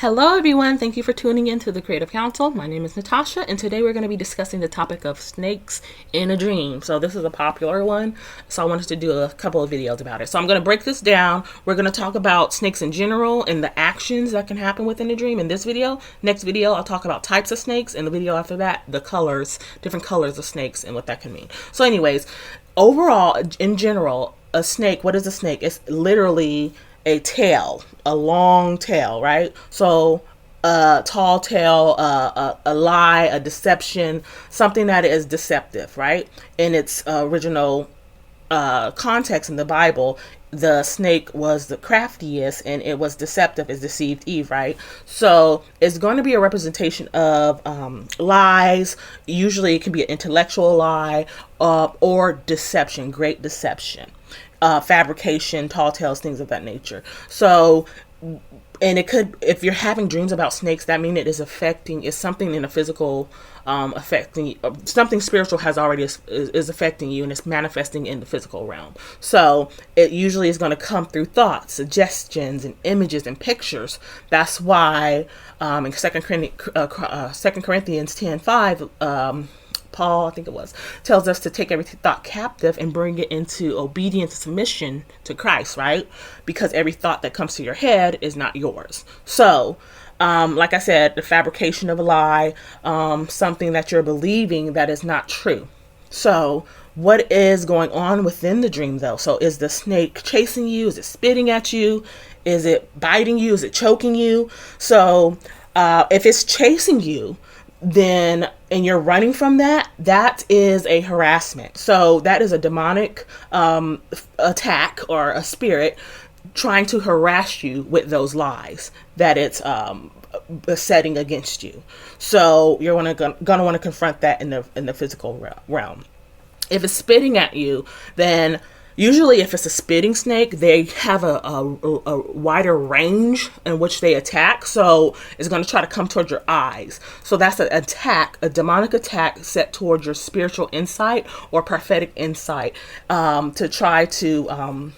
Hello, everyone. Thank you for tuning in to the Creative Council. My name is Natasha, and today we're going to be discussing the topic of snakes in a dream. So, this is a popular one, so I wanted to do a couple of videos about it. So, I'm going to break this down. We're going to talk about snakes in general and the actions that can happen within a dream in this video. Next video, I'll talk about types of snakes, and the video after that, the colors, different colors of snakes and what that can mean. So, anyways, overall, in general, a snake, what is a snake? It's literally a tail, a long tail, right? So a tall tail, a lie, a deception, something that is deceptive, right? In its original context in the Bible, the snake was the craftiest and it was deceptive. It deceived Eve, right? So it's going to be a representation of lies. Usually it can be an intellectual lie or deception, great deception. Fabrication, tall tales, things of that nature. So, and it could, if you're having dreams about snakes, that means it is affecting, is something in a physical, affecting, something spiritual has already is affecting you and it's manifesting in the physical realm. So it usually is going to come through thoughts, suggestions, and images and pictures. That's why in 2 Corinthians 10:5, Paul, I think it was, tells us to take every thought captive and bring it into obedience and submission to Christ, right? Because every thought that comes to your head is not yours. So, like I said, the fabrication of a lie, something that you're believing that is not true. So, what is going on within the dream, though? So, is the snake chasing you? Is it spitting at you? Is it biting you? Is it choking you? So, if it's chasing you, then and you're running from that, that is a harassment. So that is a demonic attack or a spirit trying to harass you with those lies that it's setting against you. So you're gonna want to confront that in the physical realm. If it's spitting at you, then usually if it's a spitting snake, they have a wider range in which they attack. So it's going to try to come towards your eyes. So that's an attack, a demonic attack set towards your spiritual insight or prophetic insight, to try to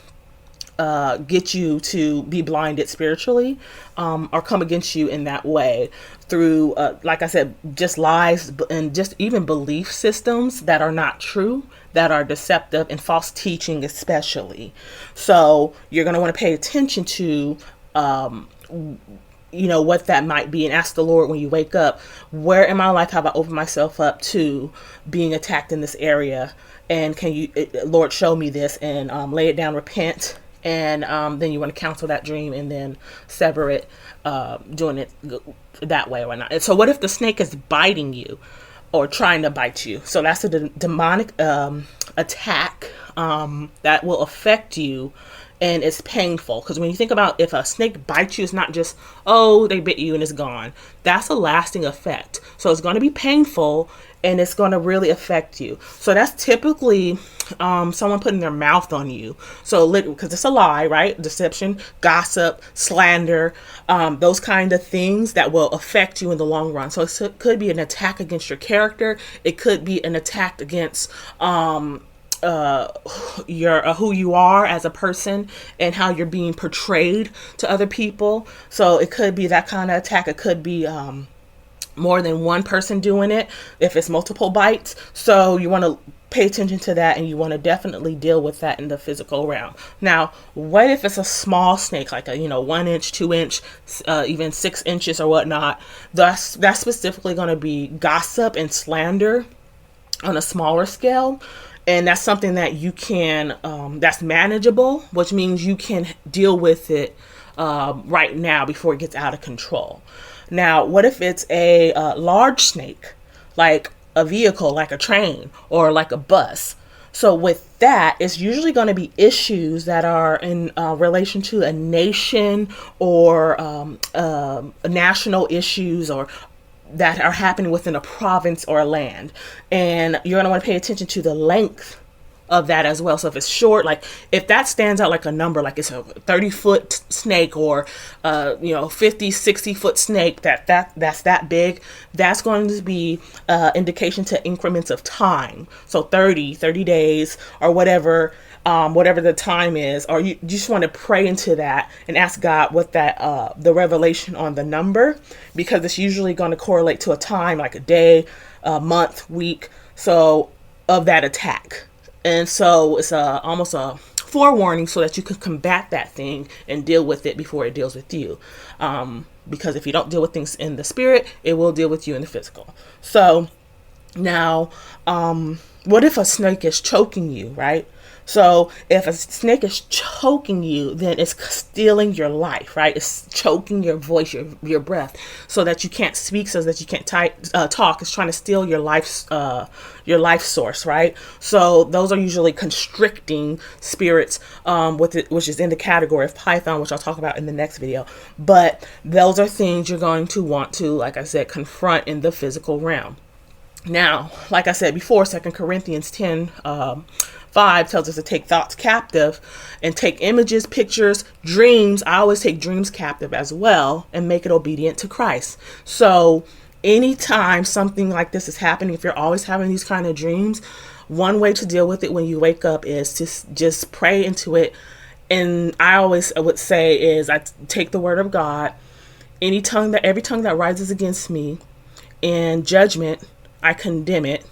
get you to be blinded spiritually, or come against you in that way through, like I said, just lies and just even belief systems that are not true, that are deceptive, and false teaching especially. So you're going to want to pay attention to, what that might be, and ask the Lord when you wake up, where in my life have I opened myself up to being attacked in this area? And can you, Lord, show me this, and lay it down, repent. And then you want to counsel that dream and then sever it, doing it that way or not. And so what if the snake is biting you or trying to bite you? So that's a demonic attack that will affect you, and it's painful. Because when you think about if a snake bites you, it's not just, oh, they bit you and it's gone. That's a lasting effect. So it's going to be painful and it's going to really affect you. So that's typically someone putting their mouth on you. So because it's a lie, right? Deception, gossip, slander, those kind of things that will affect you in the long run. So it could be an attack against your character. It could be an attack against who you are as a person and how you're being portrayed to other people. So it could be that kind of attack. It could be more than one person doing it if it's multiple bites. So you want to pay attention to that, and you want to definitely deal with that in the physical realm. Now, what if it's a small snake, like a 1 inch, 2 inch, even 6 inches or whatnot? That's specifically going to be gossip and slander on a smaller scale. And that's something that you can, that's manageable, which means you can deal with it right now before it gets out of control. Now, what if it's a large snake, like a vehicle, like a train or like a bus? So with that, it's usually going to be issues that are in relation to a nation or national issues, or that are happening within a province or a land. And you're going to want to pay attention to the length of that as well. So if it's short, like if that stands out like a number, like it's a 30-foot snake or 50, 60-foot snake, that's that big, that's going to be indication to increments of time. So 30 days or whatever whatever the time is, or you just want to pray into that and ask God what that the revelation on the number, because it's usually going to correlate to a time, like a day, a month, week, so of that attack. And so it's almost a forewarning so that you can combat that thing and deal with it before it deals with you. Because if you don't deal with things in the spirit, it will deal with you in the physical. So now, what if a snake is choking you, right? So if a snake is choking you, then it's stealing your life, right? It's choking your voice, your breath, so that you can't speak, so that you can't talk. It's trying to steal your life source, right? So those are usually constricting spirits, which is in the category of Python, which I'll talk about in the next video. But those are things you're going to want to, like I said, confront in the physical realm. Now, like I said before, 2 Corinthians 10:5 tells us to take thoughts captive and take images, pictures, dreams. I always take dreams captive as well and make it obedient to Christ. So anytime something like this is happening, if you're always having these kind of dreams, one way to deal with it when you wake up is to just pray into it. And I would say is I take the word of God. Every tongue that rises against me in judgment, I condemn it,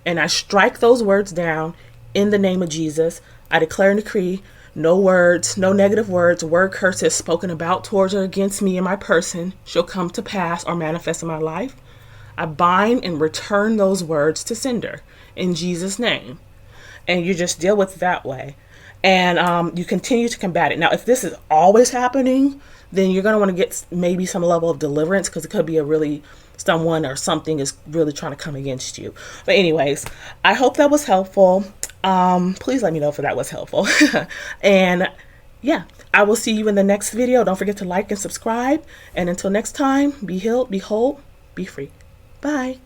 and I strike those words down in the name of Jesus. I declare and decree no words, no negative words, word curses spoken about, towards, or against me and my person shall come to pass or manifest in my life. I bind and return those words to sender in Jesus' name. And you just deal with it that way. And you continue to combat it. Now, if this is always happening, then you're going to want to get maybe some level of deliverance, because it could be someone or something is really trying to come against you. But anyways, I hope that was helpful. Please let me know if that was helpful. And yeah, I will see you in the next video. Don't forget to like and subscribe. And until next time, be healed, be whole, be free. Bye.